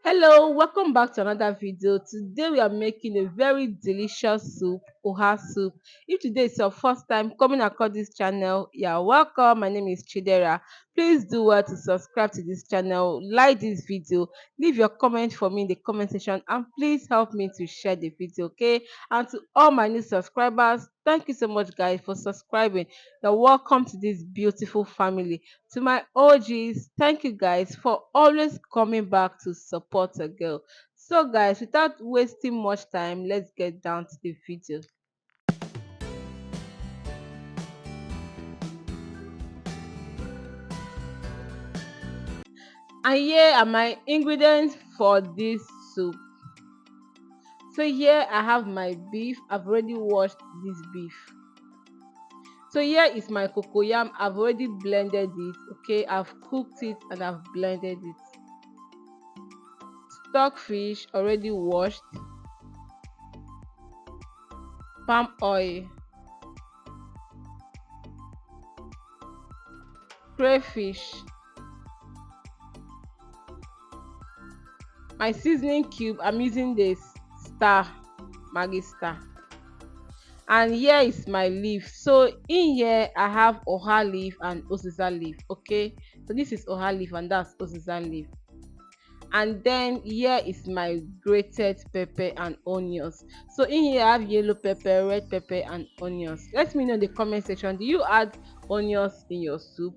Hello, welcome back to another video. Today we are making a very delicious soup, Oha soup. If today is your first time coming across this channel, you're welcome. My name is Chidera. Please do well to subscribe to this channel, like this video, leave your comment for me in the comment section, and please help me to share the video, okay? And to all my new subscribers, thank you so much guys for subscribing. You're welcome to this beautiful family. To my OGs, thank you guys for always coming back to support a girl. So guys, without wasting much time, let's get down to the video. And here are my ingredients for this soup. So here I have my beef. I've already washed this beef. So here is my cocoyam. I've already blended it. Okay, I've cooked it and I've blended it. Stockfish already washed. Palm oil. Crayfish. My seasoning cube, I'm using this star, Maggi star. And here is my leaf. So in here I have Oha leaf and Uziza leaf. Okay, so this is Oha leaf and that's Uziza leaf. And then here is my grated pepper and onions. So in here I have yellow pepper, red pepper and onions. Let me know in the comment section, do you add onions in your soup,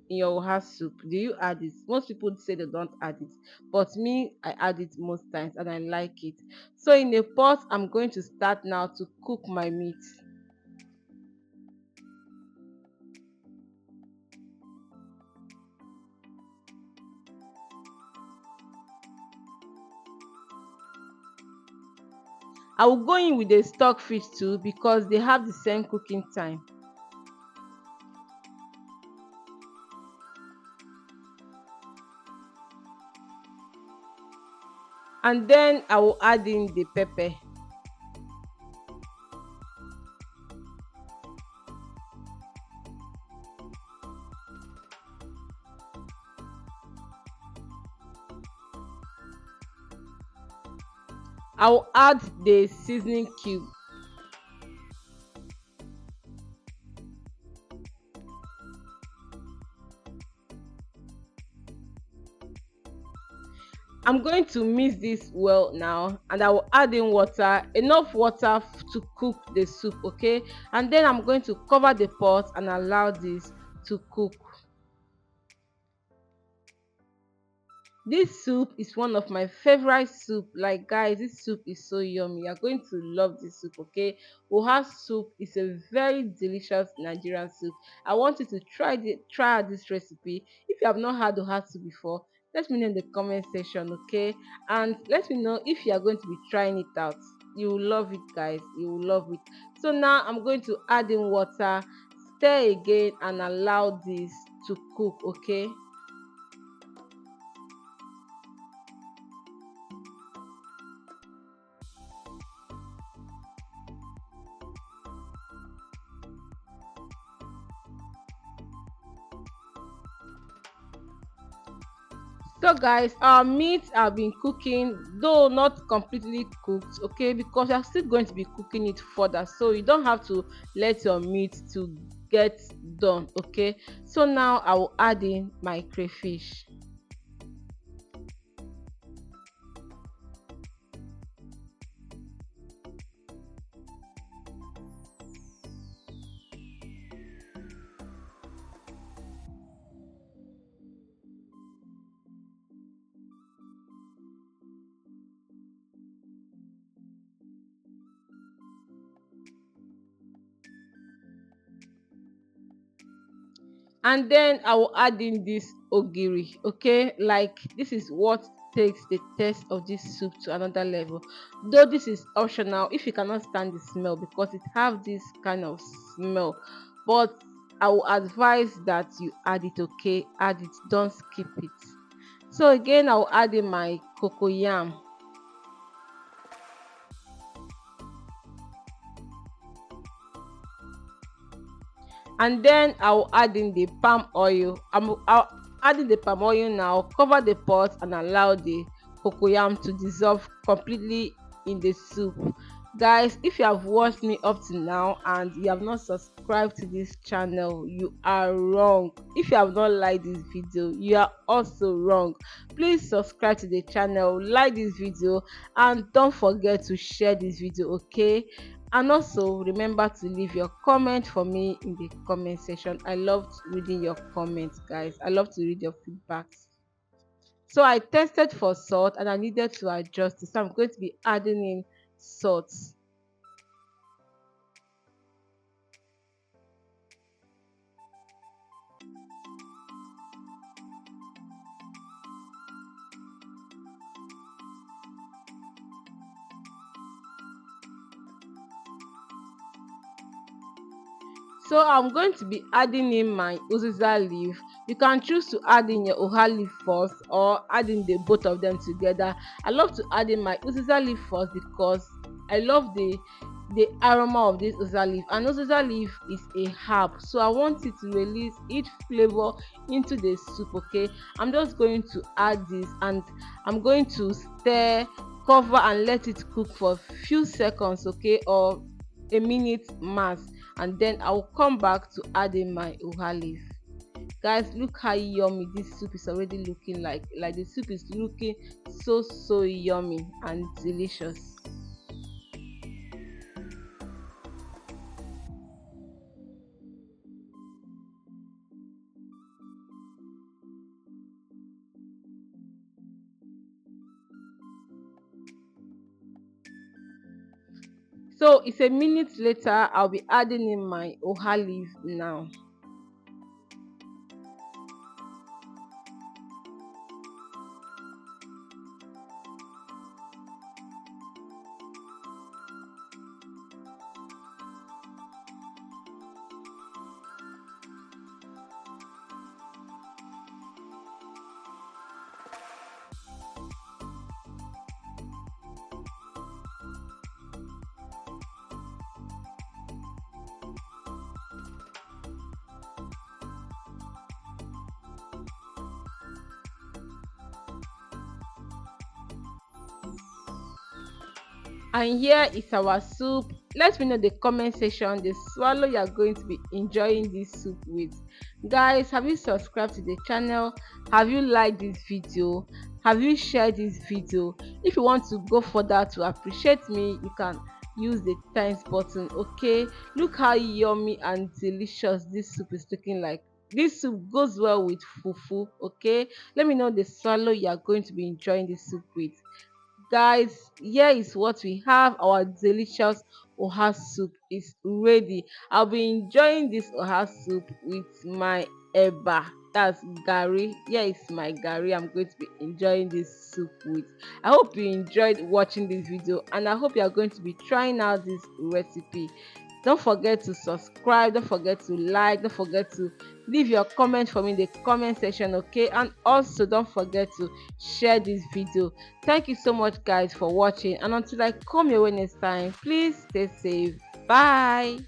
in your oha soup? Do you add it? Most people say they don't add it, but me, I add it most times and I like it. So in a pot, I'm going to start now to cook my meat. I will go in with the stockfish too because they have the same cooking time. And then I will add in the pepper. I will add the seasoning cube. I'm going to mix this well now and I will add in water, enough water to cook the soup, okay? And then I'm going to cover the pot and allow this to cook. This soup is one of my favorite soup. Like guys, this soup is so yummy. You're going to love this soup, okay? Oha soup is a very delicious Nigerian soup. I want you to try out this recipe. If you have not had Oha soup before, let me know in the comment section, okay? And let me know if you are going to be trying it out. You will love it, guys. You will love it. So now I'm going to add in water, stir again, and allow this to cook, okay? So guys, our meat have been cooking, though not completely cooked, okay, because you're still going to be cooking it further, so you don't have to let your meat to get done, okay? So now I will add in my crayfish. And then I will add in this ogiri, okay? Like this is what takes the taste of this soup to another level, though this is optional if you cannot stand the smell because it have this kind of smell, but I will advise that you add it, okay? Add it, don't skip it. So again, I will add in my cocoyam. And then I'll add in the palm oil. I'll add in the palm oil now, cover the pot and allow the cocoyam to dissolve completely in the soup. Guys, if you have watched me up to now and you have not subscribed to this channel, you are wrong. If you have not liked this video, you are also wrong. Please subscribe to the channel, like this video, and don't forget to share this video, okay? And also remember to leave your comment for me in the comment section. I love reading your comments, guys. I love to read your feedbacks. So I tested for salt and I needed to adjust it. So I'm going to be adding in salt. So I'm going to be adding in my Uziza leaf. You can choose to add in your Oha leaf first or add in the both of them together. I love to add in my Uziza leaf first because I love the aroma of this Uziza leaf, and Uziza leaf is a herb, so I want it to release each flavor into the soup. Okay, I'm just going to add this and I'm going to stir, cover and let it cook for a few seconds, okay, or a minute max, and then I will come back to add in my oha leaf. Guys, look how yummy this soup is already looking. Like the soup is looking so yummy and delicious. So it's a minute later. I'll be adding in my oha leaf now. And here is our soup. Let me know in the comment section the swallow you are going to be enjoying this soup with. Guys, have you subscribed to the channel? Have you liked this video? Have you shared this video? If you want to go further to appreciate me, you can use the thanks button. Okay, look how yummy and delicious this soup is looking like. This soup goes well with fufu. Okay, let me know the swallow you are going to be enjoying this soup with. Guys, here is what we have. Our delicious oha soup is ready. I'll be enjoying this oha soup with my eba, that's gari. Here is my gari I'm going to be enjoying this soup with. I hope you enjoyed watching this video and I hope you are going to be trying out this recipe. Don't forget to subscribe, don't forget to like, don't forget to leave your comment for me in the comment section, okay? And also don't forget to share this video. Thank you so much, guys, for watching, and until I come your way next time, please stay safe. Bye.